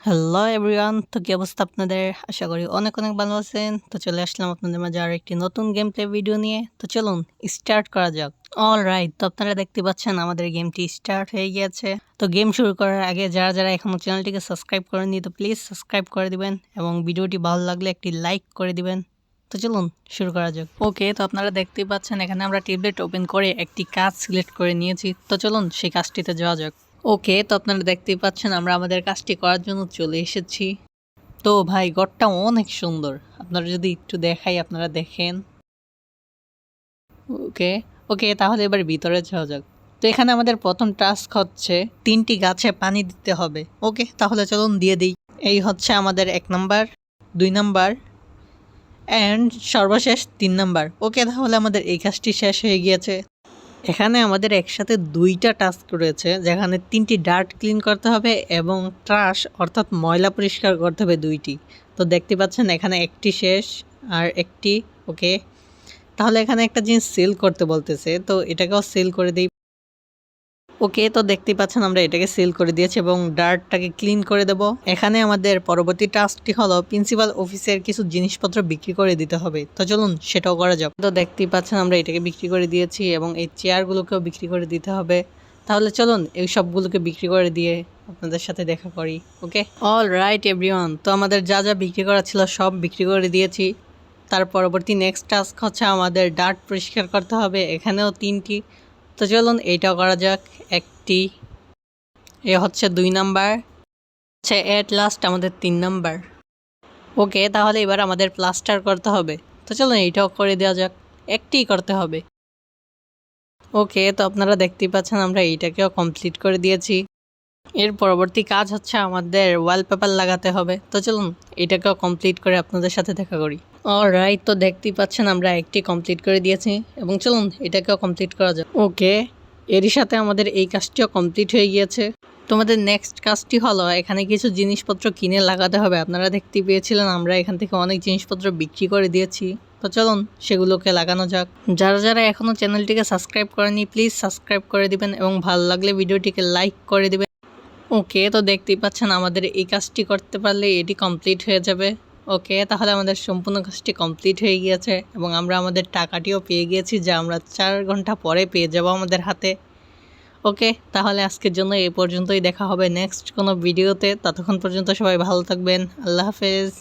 Hello everyone, তো কি অবস্থা আপনাদের? আশা করি অনেক অনেক ভালো আছেন। তো চলে আসলাম আপনাদের মাঝে আরও একটি নতুন গেম প্লে ভিডিও নিয়ে। তো চলুন স্টার্ট করা যাক। অলরাইট, তো আপনারা দেখতে পাচ্ছেন আমাদের গেমটি স্টার্ট হয়ে গিয়েছে। তো গেম শুরু করার আগে যারা যারা এখনও চ্যানেলটিকে সাবস্ক্রাইব করেননি তো প্লিজ সাবস্ক্রাইব করে দিবেন এবং ভিডিওটি ভালো লাগলে একটি লাইক করে দিবেন। তো চলুন শুরু করা যাক। ওকে, তো আপনারা দেখতেই পাচ্ছেন এখানে আমরা ট্যাবলেট ওপেন করে একটি কাজ সিলেক্ট করে নিয়েছি। তো চলুন সেই কাজটিতে যাওয়া যাক। ওকে, তো আপনারা দেখতেই পাচ্ছেন আমরা আমাদের কাজটি করার জন্য চলে এসেছি। তো ভাই ঘরটা অনেক সুন্দর, আপনারা যদি একটু দেখাই আপনারা দেখেন। ওকে ওকে, তাহলে এবার ভিতরে যাওয়া যাক। তো এখানে আমাদের প্রথম টাস্ক হচ্ছে 3টি গাছে পানি দিতে হবে। ওকে, তাহলে চলুন দিয়ে দিই। এই হচ্ছে আমাদের 1 নাম্বার, 2 নাম্বার অ্যান্ড সর্বশেষ 3 নাম্বার। ওকে, তাহলে আমাদের এই কাজটি শেষ হয়ে গিয়েছে। এখানে আমাদের একসাথে 2টা টাস্ক রয়েছে, যেখানে 3টি ডার্ট ক্লিন করতে হবে এবং ট্রাশ অর্থাৎ ময়লা পরিষ্কার করতে হবে 2টি। তো দেখতে পাচ্ছেন এখানে একটি শেষ আর একটি। ওকে, তাহলে এখানে একটা জিনিস সেল করতে বলতেছে, তো এটাকেও সেল করে দিই। ওকে, তো দেখতে পাচ্ছেন আমরা এটাকে সেল করে দিয়েছি এবং ডার্টটাকে ক্লিন করে দেব। এখানে আমাদের পরবর্তী টাস্কটি হলো প্রিন্সিপাল অফিসের কিছু জিনিসপত্র বিক্রি করে দিতে হবে। তো চলুন সেটাও করা যাক। তো দেখতেই পাচ্ছেন আমরা এটাকে বিক্রি করে দিয়েছি এবং এই চেয়ারগুলোকেও বিক্রি করে দিতে হবে। তাহলে চলুন এই সবগুলোকে বিক্রি করে দিয়ে আপনাদের সাথে দেখা করি। ওকে, অল রাইট এভরিওয়ান, তো আমাদের যা যা বিক্রি করা ছিল সব বিক্রি করে দিয়েছি। তার পরবর্তী নেক্সট টাস্ক হচ্ছে আমাদের ডার্ট পরিষ্কার করতে হবে, এখানেও 3টি। তো চলুন এইটাও করা যাক। একটি, এ হচ্ছে 2 নাম্বার, হচ্ছে এট লাস্ট আমাদের 3 নাম্বার। ওকে, তাহলে এবার আমাদের প্লাস্টার করতে হবে। তো চলুন এইটাও করে দেওয়া যাক, একটিই করতে হবে। ওকে, তো আপনারা দেখতেই পাচ্ছেন আমরা এইটাকেও কমপ্লিট করে দিয়েছি। এর পরবর্তী কাজ হচ্ছে আমাদের ওয়ালপেপার লাগাতে হবে। তো চলুন এটাকেও কমপ্লিট করে আপনাদের সাথে দেখা করি। অলরাইট, তো দেখতেই পাচ্ছেন আমরা একটি কমপ্লিট করে দিয়েছি এবং চলুন এটাকেও কমপ্লিট করা যাক। ওকে, এরই সাথে আমাদের এই কাজটিও কমপ্লিট হয়ে গিয়েছে। তোমাদের নেক্সট কাজটি হলো এখানে কিছু জিনিসপত্র কিনে লাগাতে হবে। আপনারা দেখতে পেয়েছিলেন আমরা এখান থেকে অনেক জিনিসপত্র বিক্রি করে দিয়েছি। তো চলুন সেগুলোকে লাগানো যাক। যারা যারা এখনও চ্যানেলটিকে সাবস্ক্রাইব করেনি প্লিজ সাবস্ক্রাইব করে দিবেন এবং ভালো লাগলে ভিডিওটিকে লাইক করে দিবেন। ওকে, তো দেখতেই পাচ্ছেন আমাদের এই কাজটি করতে পারলে এটি কমপ্লিট হয়ে যাবে। ওকে, তাহলে আমাদের সম্পূর্ণ কাজটি কমপ্লিট হয়ে গিয়েছে এবং আমরা আমাদের টাকাটিও পেয়ে গিয়েছি, যা আমরা 4 ঘন্টা পরে পেয়ে যাব আমাদের হাতে। ওকে, তাহলে আজকের জন্য এই পর্যন্তই, দেখা হবে নেক্সট কোনো ভিডিওতে। ততক্ষণ পর্যন্ত সবাই ভালো থাকবেন। আল্লাহ হাফেজ।